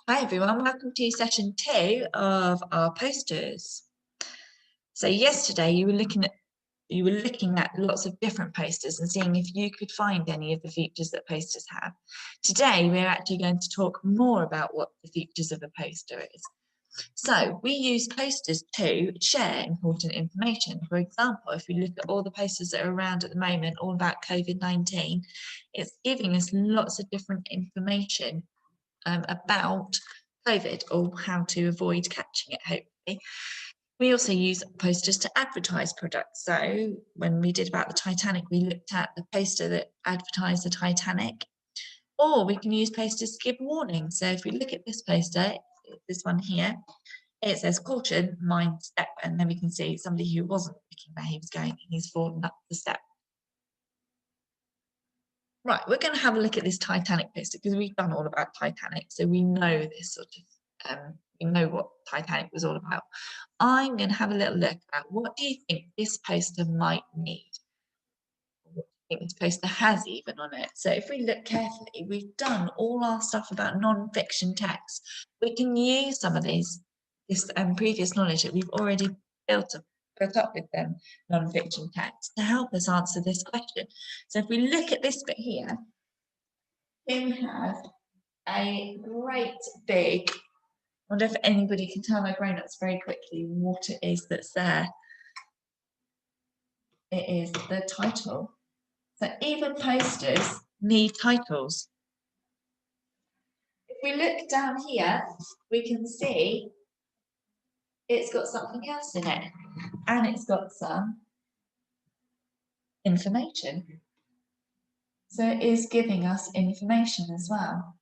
Hi everyone, welcome to session 2 of our posters. So yesterday you were looking at lots of different posters and seeing if you could find any of the features that posters have. Today we're actually going to talk more about what the features of a poster is. So we use posters to share important information. For example, if we look at all the posters that are around at the moment, all about COVID-19, it's giving us lots of different information about COVID or how to avoid catching it, hopefully. We also use posters to advertise products. So when we did about the Titanic, we looked at the poster that advertised the Titanic, or we can use posters to give warnings. So if we look at this poster, this one here, it says caution, mind step, and then we can see somebody who wasn't looking where he was going and he's fallen up the step. Right, we're going to have a look at this Titanic poster because we've done all about Titanic, so we know this sort of, we know what Titanic was all about. I'm going to have a little look at what do you think this poster might need? What do you think this poster has even on it? So if we look carefully, we've done all our stuff about non-fiction text. We can use some of this previous knowledge that we've already built up with them non-fiction text to help us answer this question. So if we look at this bit here we have a great big, I wonder if anybody can tell my grown-ups very quickly what it is that's there. It is the title. So even posters need titles. If we look down here, we can see it's got something else in it, and it's got some information. So it is giving us information as well.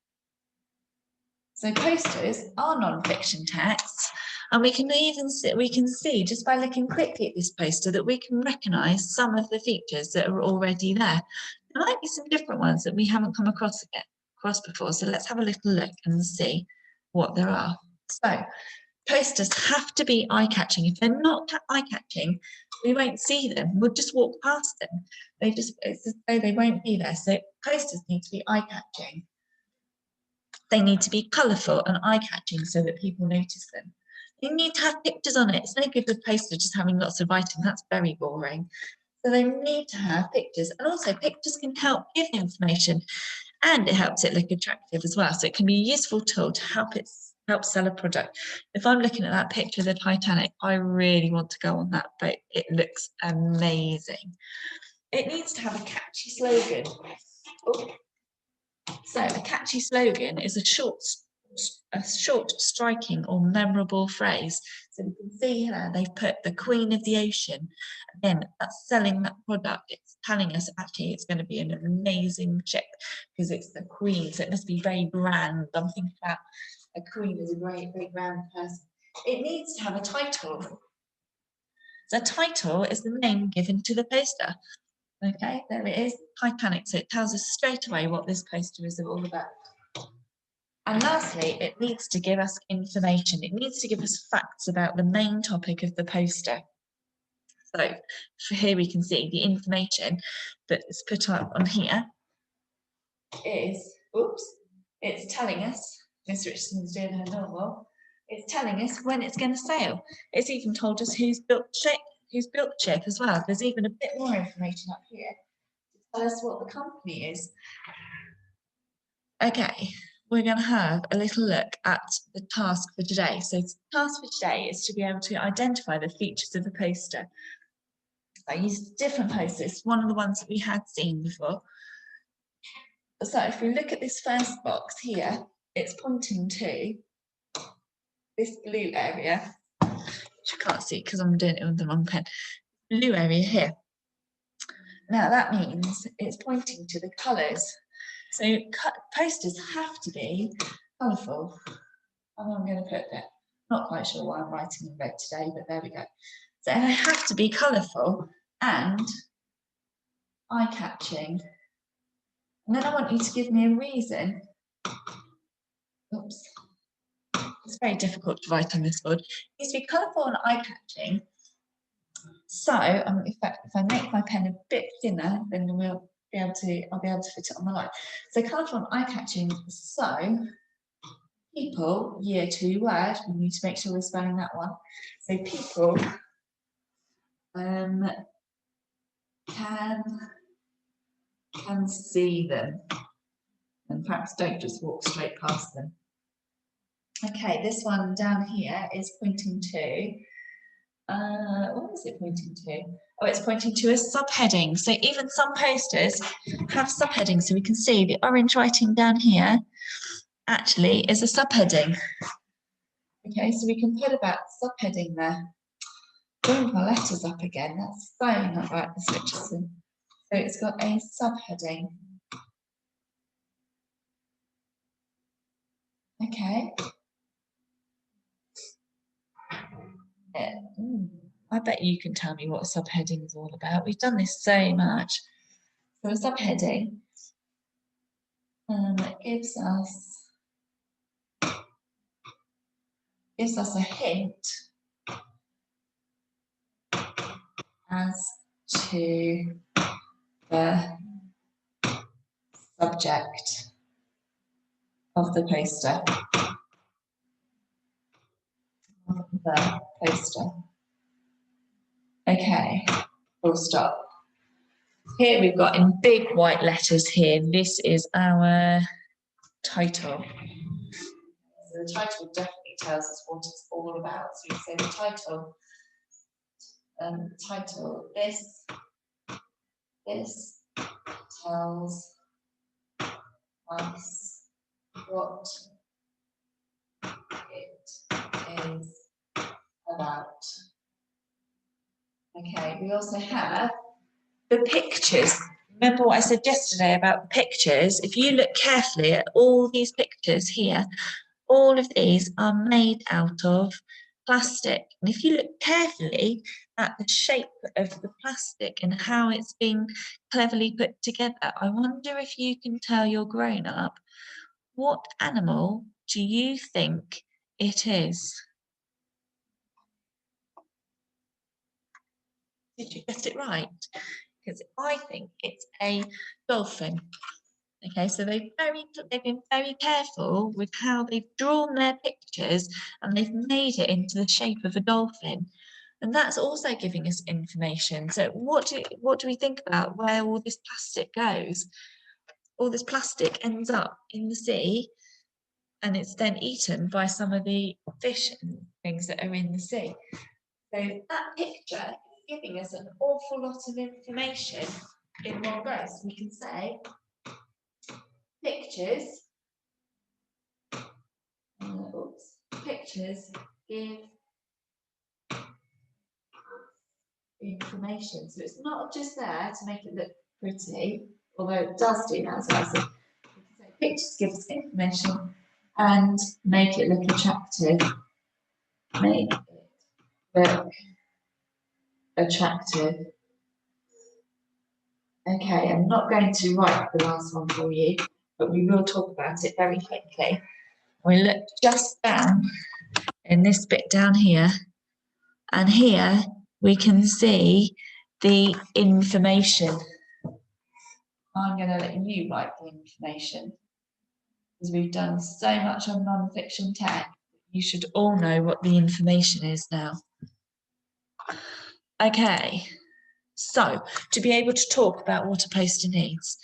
So posters are non-fiction texts, and we can see just by looking quickly at this poster that we can recognise some of the features that are already there. There might be some different ones that we haven't come across before. So let's have a little look and see what there are. So posters have to be eye-catching. If they're not eye-catching, we won't see them. We'll just walk past them. It's as though they won't be there. So posters need to be eye-catching. They need to be colourful and eye-catching so that people notice them. They need to have pictures on it. It's no good with posters just having lots of writing. That's very boring. So they need to have pictures. And also pictures can help give information and it helps it look attractive as well. So it can be a useful tool to help sell a product. If I'm looking at that picture of the Titanic, I really want to go on that boat. It looks amazing. It needs to have a catchy slogan. Oh. So a catchy slogan is a short, striking or memorable phrase. So we can see here they've put the Queen of the Ocean. Again, that's selling that product. It's telling us actually it's going to be an amazing ship because it's the Queen. So it must be very grand. I'm thinking about a Queen as a great, very grand person. It needs to have a title. The title is the name given to the poster. Okay, there it is, Titanic. So it tells us straight away what this poster is all about. And lastly, it needs to give us information. It needs to give us facts about the main topic of the poster. So here we can see the information that's put up on here is, it's telling us, Miss Richardson's doing her normal, it's telling us when it's going to sail. It's even told us who's built the ship as well. There's even a bit more information up here to tell us what the company is. Okay, we're going to have a little look at the task for today. So the task for today is to be able to identify the features of the poster. I used different posters, one of the ones that we had seen before. So if we look at this first box here, it's pointing to this blue area, which you can't see because I'm doing it with the wrong pen. Blue area here. Now that means it's pointing to the colours. So posters have to be colourful. And I'm going to put that. Not quite sure why I'm writing in red today, but there we go. So they have to be colourful and eye-catching. And then I want you to give me a reason. Oops. It's very difficult to write on this board. It needs to be colourful and eye-catching. So, in fact, if I make my pen a bit thinner, then I'll be able to fit it on the line. So colourful and eye-catching. So People, year 2 word, we need to make sure we're spelling that one. So people can see them, and perhaps don't just walk straight past them. Okay, this one down here is pointing to, what is it pointing to? Oh, it's pointing to a subheading. So even some posters have subheadings, so we can see the orange writing down here actually is a subheading. Okay, so we can put about subheading there. Bring my letters up again, that's so not right, Miss Richardson. So it's got a subheading. Okay. I bet you can tell me what a subheading is all about. We've done this so much. So a subheading gives us a hint as to the subject of the poster. Okay, full stop. Here we've got in big white letters here, this is our title. So the title definitely tells us what it's all about. So you say the title, this tells us what it is about. Okay, we also have the pictures. Remember what I said yesterday about the pictures? If you look carefully at all these pictures here, all of these are made out of plastic. And if you look carefully at the shape of the plastic and how it's been cleverly put together, I wonder if you can tell your grown up, what animal do you think it is? Did you get it right? Because I think it's a dolphin. Okay, so they've been very careful with how they've drawn their pictures and they've made it into the shape of a dolphin. And that's also giving us information. So what do we think about where all this plastic goes? All this plastic ends up in the sea and it's then eaten by some of the fish and things that are in the sea. So that picture is giving us an awful lot of information in one go. So we can say pictures give information. So it's not just there to make it look pretty, although it does do that as well. So pictures give us information and make it look attractive. Make it look attractive. Okay, I'm not going to write the last one for you, but we will talk about it very quickly. We look just down in this bit down here, and here we can see the information. I'm going to let you write the information because we've done so much on non-fiction text. You should all know what the information is now. Okay, so to be able to talk about what a poster needs,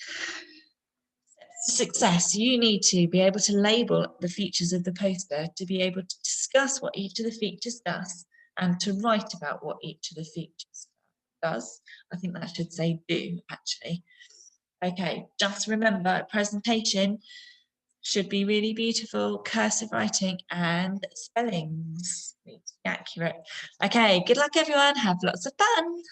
success, you need to be able to label the features of the poster, to be able to discuss what each of the features does, and to write about what each of the features does. I think that should say do, actually. Okay, just remember, presentation should be really beautiful, cursive writing and spellings need to be accurate. Okay, good luck everyone, have lots of fun.